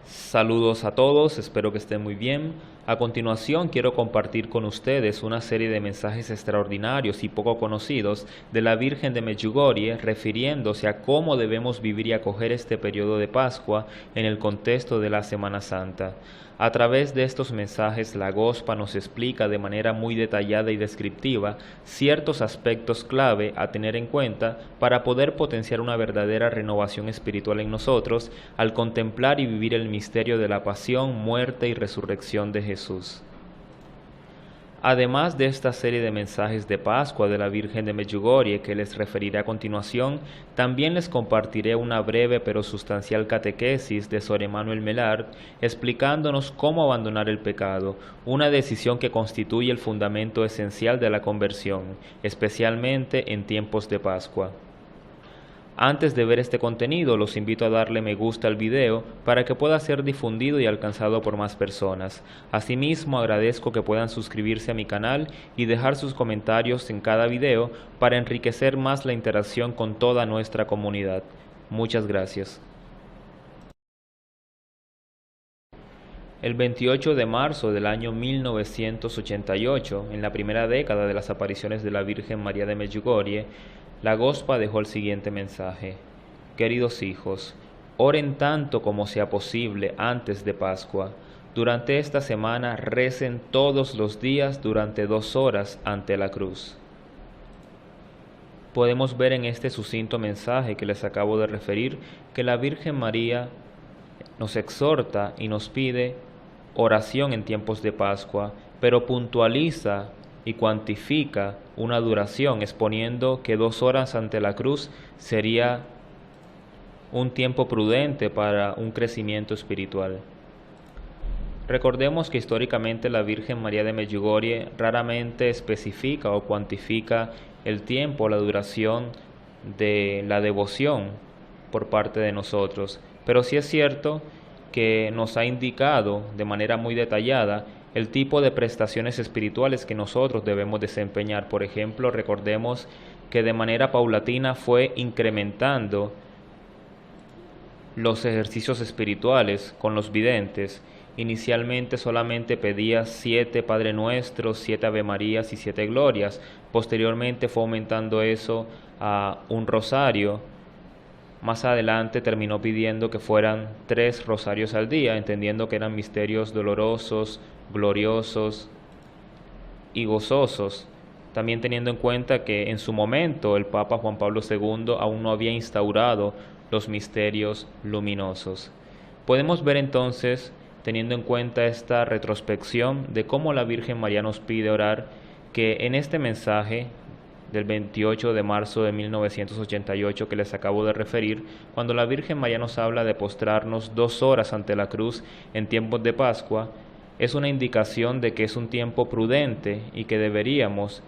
Saludos a todos, espero que estén muy bien. A continuación quiero compartir con ustedes una serie de mensajes extraordinarios y poco conocidos de la Virgen de Medjugorje refiriéndose a cómo debemos vivir y acoger este periodo de Pascua en el contexto de la Semana Santa. A través de estos mensajes, la Gospa nos explica de manera muy detallada y descriptiva ciertos aspectos clave a tener en cuenta para poder potenciar una verdadera renovación espiritual en nosotros al contemplar y vivir el misterio de la pasión, muerte y resurrección de Jesús. Además de esta serie de mensajes de Pascua de la Virgen de Medjugorje que les referiré a continuación, también les compartiré una breve pero sustancial catequesis de Sor Emmanuel Melard explicándonos cómo abandonar el pecado, una decisión que constituye el fundamento esencial de la conversión, especialmente en tiempos de Pascua. Antes de ver este contenido, los invito a darle me gusta al video para que pueda ser difundido y alcanzado por más personas. Asimismo, agradezco que puedan suscribirse a mi canal y dejar sus comentarios en cada video para enriquecer más la interacción con toda nuestra comunidad. Muchas gracias. El 28 de marzo del año 1988, en la primera década de las apariciones de la Virgen María de Medjugorje, la Gospa dejó el siguiente mensaje: Queridos hijos, oren tanto como sea posible antes de Pascua. Durante esta semana recen todos los días durante 2 horas ante la cruz. Podemos ver en este sucinto mensaje que les acabo de referir que la Virgen María nos exhorta y nos pide oración en tiempos de Pascua, pero puntualiza y cuantifica una duración, exponiendo que 2 horas ante la cruz sería un tiempo prudente para un crecimiento espiritual. Recordemos que históricamente la Virgen María de Medjugorje raramente especifica o cuantifica el tiempo, la duración de la devoción por parte de nosotros, pero sí es cierto que nos ha indicado de manera muy detallada el tipo de prestaciones espirituales que nosotros debemos desempeñar. Por ejemplo, recordemos que de manera paulatina fue incrementando los ejercicios espirituales con los videntes. Inicialmente solamente pedía 7 Padre Nuestros, 7 Ave Marías y 7 Glorias. Posteriormente fue aumentando eso a un rosario. Más adelante terminó pidiendo que fueran 3 rosarios al día, entendiendo que eran misterios dolorosos, gloriosos y gozosos. También teniendo en cuenta que en su momento el Papa Juan Pablo II aún no había instaurado los misterios luminosos. Podemos ver entonces, teniendo en cuenta esta retrospección de cómo la Virgen María nos pide orar, que en este mensaje del 28 de marzo de 1988 que les acabo de referir, cuando la Virgen María nos habla de postrarnos 2 horas ante la cruz en tiempos de Pascua, es una indicación de que es un tiempo prudente y que deberíamos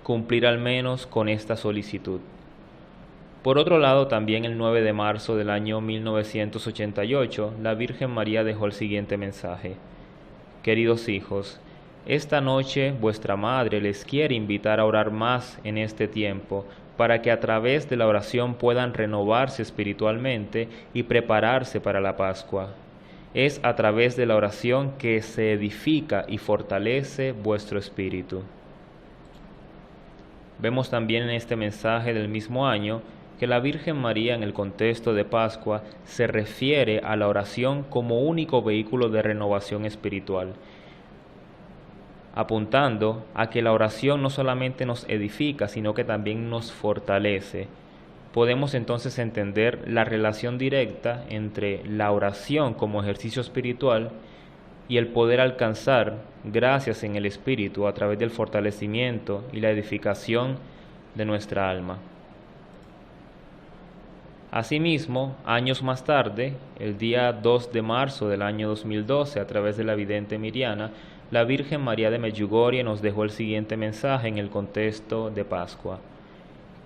cumplir al menos con esta solicitud. Por otro lado, también el 9 de marzo del año 1988, la Virgen María dejó el siguiente mensaje: Queridos hijos, esta noche vuestra Madre les quiere invitar a orar más en este tiempo, para que a través de la oración puedan renovarse espiritualmente y prepararse para la Pascua. Es a través de la oración que se edifica y fortalece vuestro espíritu. Vemos también en este mensaje del mismo año que la Virgen María en el contexto de Pascua se refiere a la oración como único vehículo de renovación espiritual, apuntando a que la oración no solamente nos edifica, sino que también nos fortalece. Podemos entonces entender la relación directa entre la oración como ejercicio espiritual y el poder alcanzar gracias en el Espíritu a través del fortalecimiento y la edificación de nuestra alma. Asimismo, años más tarde, el día 2 de marzo del año 2012, a través de la vidente Miriana, la Virgen María de Medjugorje nos dejó el siguiente mensaje en el contexto de Pascua: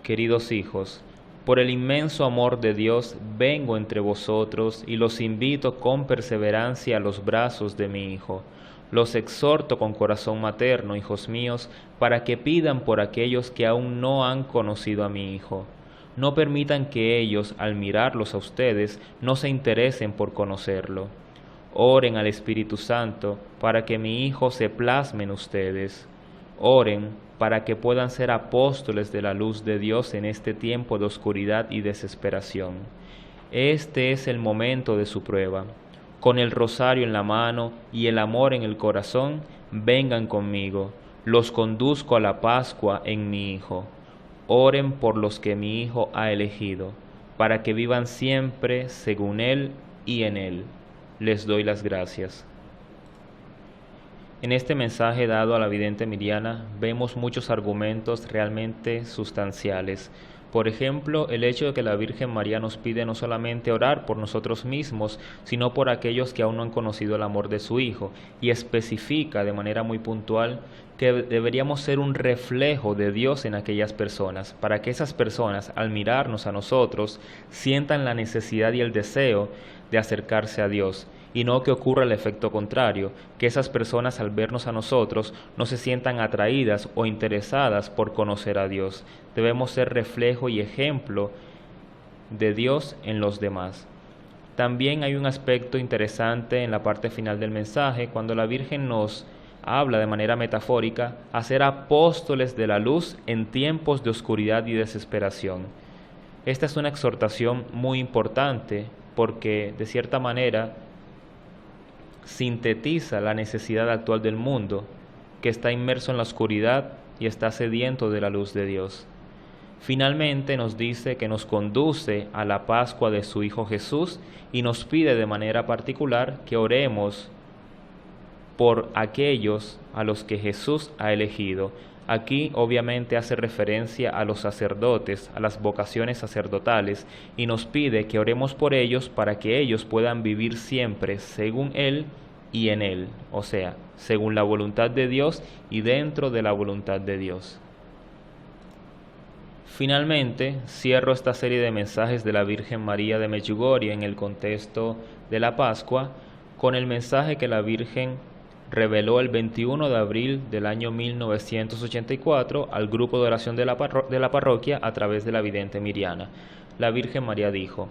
Queridos hijos, por el inmenso amor de Dios vengo entre vosotros y los invito con perseverancia a los brazos de mi Hijo. Los exhorto con corazón materno, hijos míos, para que pidan por aquellos que aún no han conocido a mi Hijo. No permitan que ellos, al mirarlos a ustedes, no se interesen por conocerlo. Oren al Espíritu Santo para que mi Hijo se plasme en ustedes. Oren para que puedan ser apóstoles de la luz de Dios en este tiempo de oscuridad y desesperación. Este es el momento de su prueba. Con el rosario en la mano y el amor en el corazón, vengan conmigo. Los conduzco a la Pascua en mi Hijo. Oren por los que mi Hijo ha elegido, para que vivan siempre según Él y en Él. Les doy las gracias. En este mensaje dado a la vidente Miriana vemos muchos argumentos realmente sustanciales. Por ejemplo, el hecho de que la Virgen María nos pide no solamente orar por nosotros mismos, sino por aquellos que aún no han conocido el amor de su Hijo, y especifica de manera muy puntual que deberíamos ser un reflejo de Dios en aquellas personas, para que esas personas, al mirarnos a nosotros, sientan la necesidad y el deseo de acercarse a Dios, y no que ocurra el efecto contrario, que esas personas al vernos a nosotros no se sientan atraídas o interesadas por conocer a Dios. Debemos ser reflejo y ejemplo de Dios en los demás. También hay un aspecto interesante en la parte final del mensaje, cuando la Virgen nos habla de manera metafórica a ser apóstoles de la luz en tiempos de oscuridad y desesperación. Esta es una exhortación muy importante porque, de cierta manera, sintetiza la necesidad actual del mundo, que está inmerso en la oscuridad y está sediento de la luz de Dios. Finalmente nos dice que nos conduce a la Pascua de su Hijo Jesús y nos pide de manera particular que oremos por aquellos a los que Jesús ha elegido. Aquí obviamente hace referencia a los sacerdotes, a las vocaciones sacerdotales, y nos pide que oremos por ellos para que ellos puedan vivir siempre según Él y en Él, o sea, según la voluntad de Dios y dentro de la voluntad de Dios. Finalmente, cierro esta serie de mensajes de la Virgen María de Medjugorje en el contexto de la Pascua con el mensaje que la Virgen reveló el 21 de abril del año 1984 al grupo de oración de la parroquia a través de la vidente Miriana. La Virgen María dijo: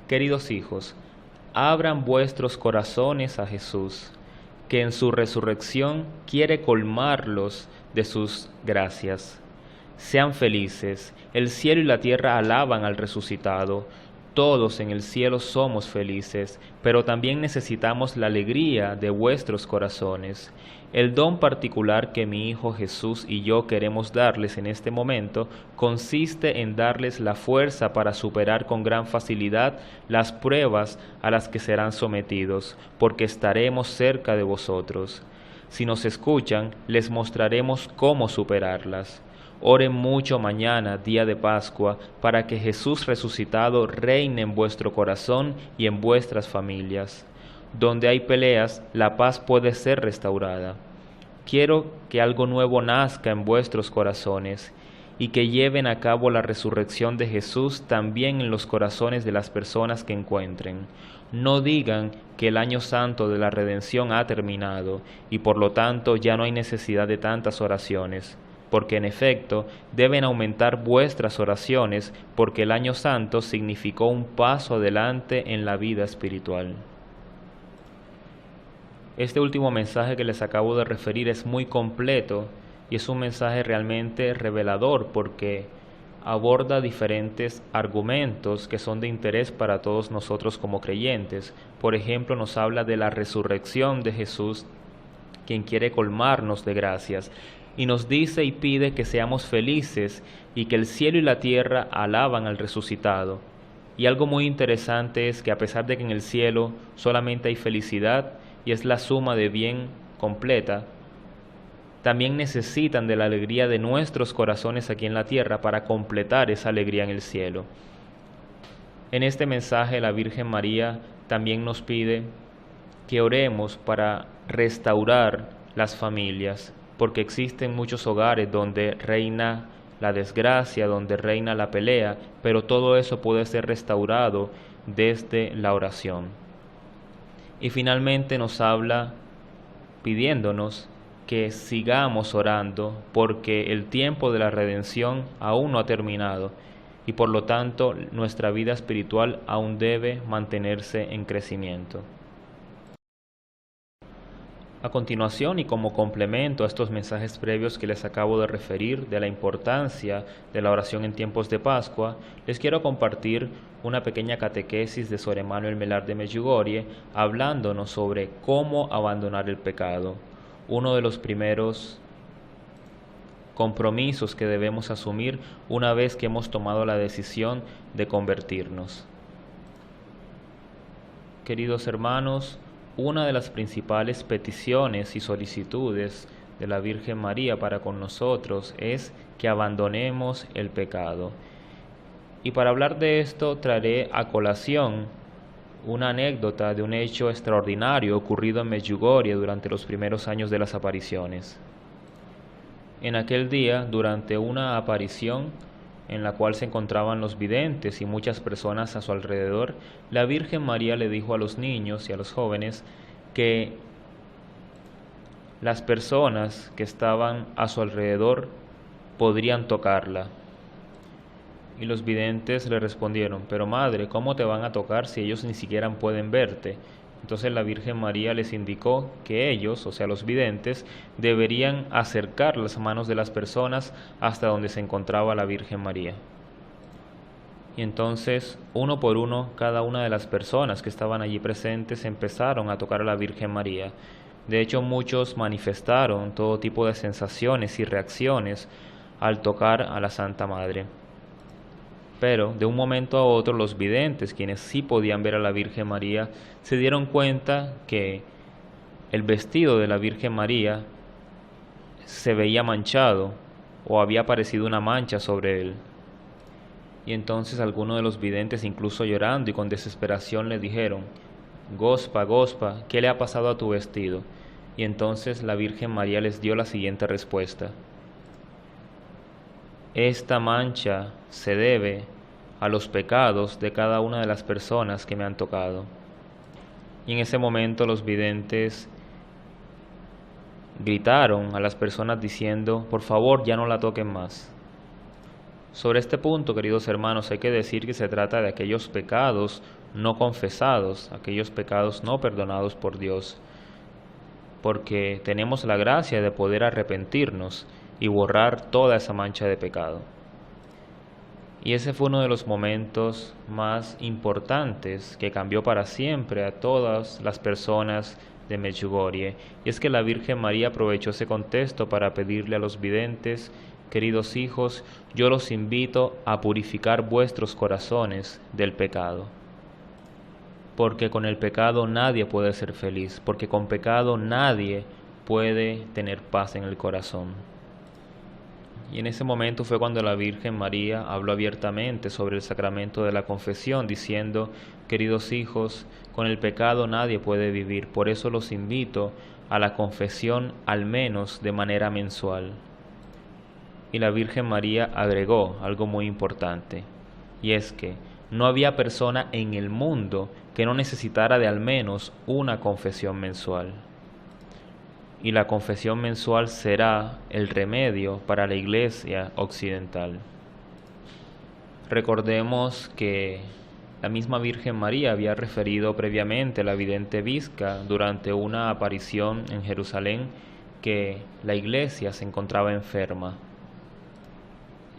Queridos hijos, abran vuestros corazones a Jesús, que en su resurrección quiere colmarlos de sus gracias. Sean felices, el cielo y la tierra alaban al resucitado. Todos en el cielo somos felices, pero también necesitamos la alegría de vuestros corazones. El don particular que mi Hijo Jesús y yo queremos darles en este momento consiste en darles la fuerza para superar con gran facilidad las pruebas a las que serán sometidos, porque estaremos cerca de vosotros. Si nos escuchan, les mostraremos cómo superarlas. Oren mucho mañana, día de Pascua, para que Jesús resucitado reine en vuestro corazón y en vuestras familias. Donde hay peleas, la paz puede ser restaurada. Quiero que algo nuevo nazca en vuestros corazones y que lleven a cabo la resurrección de Jesús también en los corazones de las personas que encuentren. No digan que el año santo de la redención ha terminado y por lo tanto ya no hay necesidad de tantas oraciones, porque en efecto deben aumentar vuestras oraciones, porque el año santo significó un paso adelante en la vida espiritual. Este último mensaje que les acabo de referir es muy completo y es un mensaje realmente revelador porque aborda diferentes argumentos que son de interés para todos nosotros como creyentes. Por ejemplo, nos habla de la resurrección de Jesús, quien quiere colmarnos de gracias, y nos dice y pide que seamos felices y que el cielo y la tierra alaban al resucitado. Y algo muy interesante es que a pesar de que en el cielo solamente hay felicidad y es la suma de bien completa, también necesitan de la alegría de nuestros corazones aquí en la tierra para completar esa alegría en el cielo. En este mensaje la Virgen María también nos pide que oremos para restaurar las familias, porque existen muchos hogares donde reina la desgracia, donde reina la pelea, pero todo eso puede ser restaurado desde la oración. Y finalmente nos habla pidiéndonos que sigamos orando porque el tiempo de la redención aún no ha terminado y por lo tanto nuestra vida espiritual aún debe mantenerse en crecimiento. A continuación, y como complemento a estos mensajes previos que les acabo de referir de la importancia de la oración en tiempos de Pascua, les quiero compartir una pequeña catequesis de Sor Emmanuel Melard de Medjugorje, hablándonos sobre cómo abandonar el pecado, uno de los primeros compromisos que debemos asumir una vez que hemos tomado la decisión de convertirnos. Queridos hermanos, una de las principales peticiones y solicitudes de la Virgen María para con nosotros es que abandonemos el pecado. Y para hablar de esto traeré a colación una anécdota de un hecho extraordinario ocurrido en Medjugorje durante los primeros años de las apariciones. En aquel día, durante una aparición en la cual se encontraban los videntes y muchas personas a su alrededor, la Virgen María le dijo a los niños y a los jóvenes que las personas que estaban a su alrededor podrían tocarla. Y los videntes le respondieron: pero madre, ¿cómo te van a tocar si ellos ni siquiera pueden verte? Entonces la Virgen María les indicó que ellos, o sea los videntes, deberían acercar las manos de las personas hasta donde se encontraba la Virgen María. Y entonces, uno por uno, cada una de las personas que estaban allí presentes empezaron a tocar a la Virgen María. De hecho, muchos manifestaron todo tipo de sensaciones y reacciones al tocar a la Santa Madre. Pero de un momento a otro los videntes, quienes sí podían ver a la Virgen María, se dieron cuenta que el vestido de la Virgen María se veía manchado o había aparecido una mancha sobre él. Y entonces algunos de los videntes, incluso llorando y con desesperación, le dijeron: Gospa, Gospa, ¿qué le ha pasado a tu vestido? Y entonces la Virgen María les dio la siguiente respuesta: esta mancha se debe a los pecados de cada una de las personas que me han tocado. Y en ese momento los videntes gritaron a las personas diciendo: por favor, ya no la toquen más. Sobre este punto, queridos hermanos, hay que decir que se trata de aquellos pecados no confesados, aquellos pecados no perdonados por Dios, porque tenemos la gracia de poder arrepentirnos y borrar toda esa mancha de pecado. Y ese fue uno de los momentos más importantes que cambió para siempre a todas las personas de Medjugorje. Y es que la Virgen María aprovechó ese contexto para pedirle a los videntes: queridos hijos, yo los invito a purificar vuestros corazones del pecado. Porque con el pecado nadie puede ser feliz, porque con pecado nadie puede tener paz en el corazón. Y en ese momento fue cuando la Virgen María habló abiertamente sobre el sacramento de la confesión, diciendo: queridos hijos, con el pecado nadie puede vivir, por eso los invito a la confesión al menos de manera mensual. Y la Virgen María agregó algo muy importante, y es que no había persona en el mundo que no necesitara de al menos una confesión mensual. Y la confesión mensual será el remedio para la Iglesia occidental. Recordemos que la misma Virgen María había referido previamente a la vidente Visca durante una aparición en Jerusalén que la Iglesia se encontraba enferma.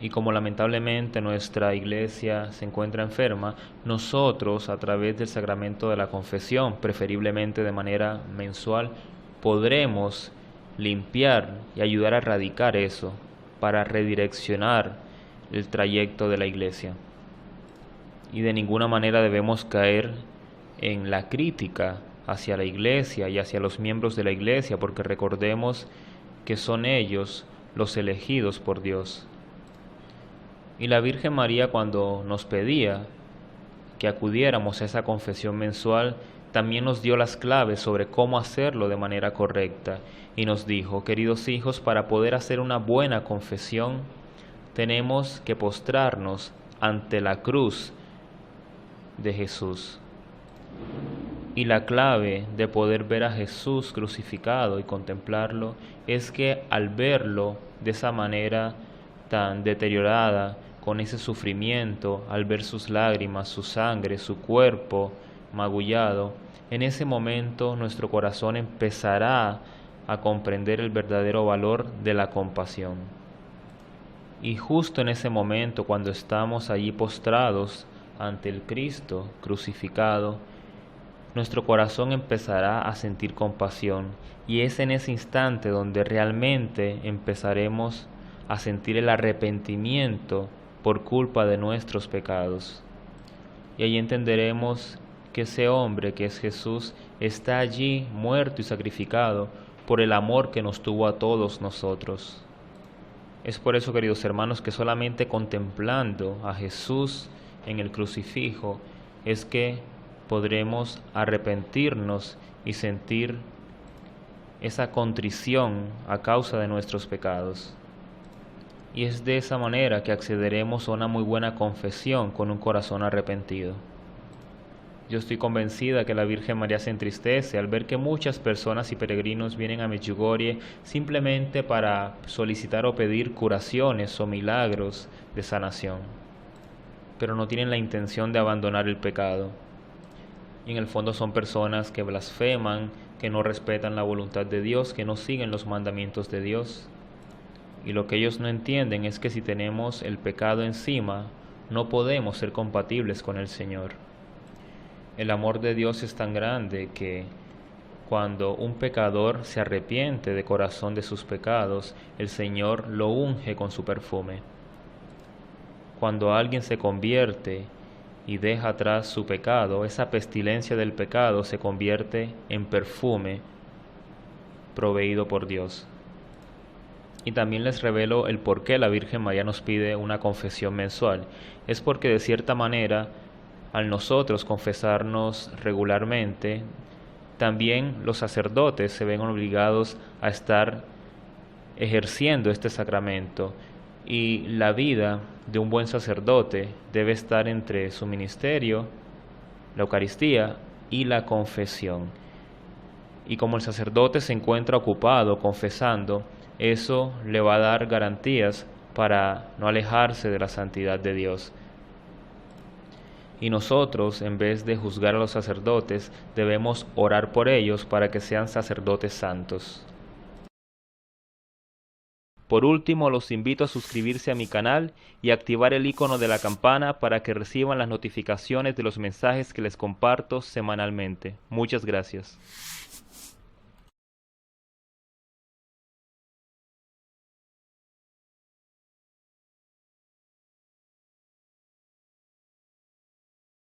Y como lamentablemente nuestra Iglesia se encuentra enferma, nosotros, a través del sacramento de la confesión, preferiblemente de manera mensual, podremos limpiar y ayudar a erradicar eso para redireccionar el trayecto de la Iglesia. Y de ninguna manera debemos caer en la crítica hacia la Iglesia y hacia los miembros de la Iglesia, porque recordemos que son ellos los elegidos por Dios. Y la Virgen María, cuando nos pedía que acudiéramos a esa confesión mensual, también nos dio las claves sobre cómo hacerlo de manera correcta y nos dijo: queridos hijos, para poder hacer una buena confesión tenemos que postrarnos ante la cruz de Jesús. Y la clave de poder ver a Jesús crucificado y contemplarlo es que al verlo de esa manera tan deteriorada, con ese sufrimiento, al ver sus lágrimas, su sangre, su cuerpo magullado, en ese momento nuestro corazón empezará a comprender el verdadero valor de la compasión. Y justo en ese momento, cuando estamos allí postrados ante el Cristo crucificado, nuestro corazón empezará a sentir compasión, y es en ese instante donde realmente empezaremos a sentir el arrepentimiento por culpa de nuestros pecados. Y ahí entenderemos que ese hombre, que es Jesús, está allí muerto y sacrificado por el amor que nos tuvo a todos nosotros. Es por eso, queridos hermanos, que solamente contemplando a Jesús en el crucifijo es que podremos arrepentirnos y sentir esa contrición a causa de nuestros pecados. Y es de esa manera que accederemos a una muy buena confesión con un corazón arrepentido. Yo estoy convencida que la Virgen María se entristece al ver que muchas personas y peregrinos vienen a Medjugorje simplemente para solicitar o pedir curaciones o milagros de sanación, pero no tienen la intención de abandonar el pecado. Y en el fondo son personas que blasfeman, que no respetan la voluntad de Dios, que no siguen los mandamientos de Dios. Y lo que ellos no entienden es que si tenemos el pecado encima, no podemos ser compatibles con el Señor. El amor de Dios es tan grande que cuando un pecador se arrepiente de corazón de sus pecados, el Señor lo unge con su perfume. Cuando alguien se convierte y deja atrás su pecado, esa pestilencia del pecado se convierte en perfume proveído por Dios. Y también les revelo el por qué la Virgen María nos pide una confesión mensual. Es porque de cierta manera, al nosotros confesarnos regularmente, también los sacerdotes se ven obligados a estar ejerciendo este sacramento, y la vida de un buen sacerdote debe estar entre su ministerio, la Eucaristía y la confesión. Y como el sacerdote se encuentra ocupado confesando, eso le va a dar garantías para no alejarse de la santidad de Dios. Y nosotros, en vez de juzgar a los sacerdotes, debemos orar por ellos para que sean sacerdotes santos. Por último, los invito a suscribirse a mi canal y activar el icono de la campana para que reciban las notificaciones de los mensajes que les comparto semanalmente. Muchas gracias.